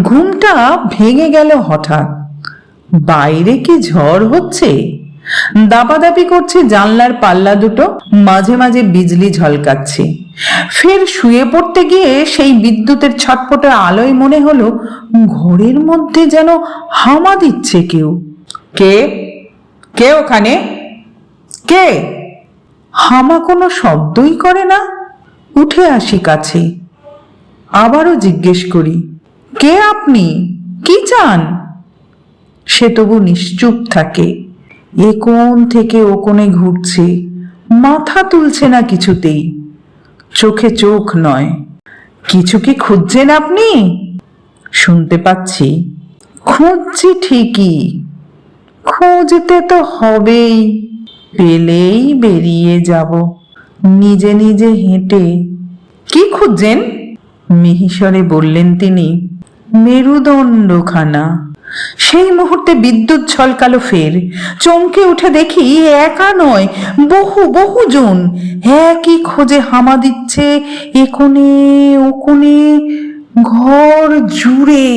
ঘুমটা ভেঙে গেল হঠাৎ। বাইরে কি ঝড় হচ্ছে? দাপাদাপি করছে জানলার পাল্লা দুটো, মাঝে মাঝে বিজলি ঝলকাচ্ছে। ফের শুয়ে পড়তে গিয়ে সেই বিদ্যুতের ছটফটে আলোয় মনে হলো ঘরের মধ্যে যেন হামা দিচ্ছে কেউ। কে কে ওখানে? কে? হামা কোনো শব্দই করে না। উঠে আসি কাছে, আবারও জিজ্ঞেস করি, কে আপনি? কি চান? সে তবু নিশ্চুপ থাকে। এ কোণ থেকে ও কোণে ঘুরছে, মাথা তুলছে না কিছুতেই। চোখে চোখ নয়। কিছু কি খুঁজছেন আপনি? শুনতে পাচ্ছি। খুঁজছি ঠিকই, খুঁজতে তো হবেই। পেলেই বেরিয়ে যাব নিজে নিজে হেঁটে। কি খুঁজছেন? মিহিস্বরে বললেন তিনি। মেরুদণ্ডখানা। সেই মুহূর্তে বিদ্যুৎ ঝলকালো ফের। চমকে উঠে দেখি একা নয়, বহু বহুজন একই খোঁজে হামা দিচ্ছে, এ কোণে ও কোণে, ঘর জুড়ে।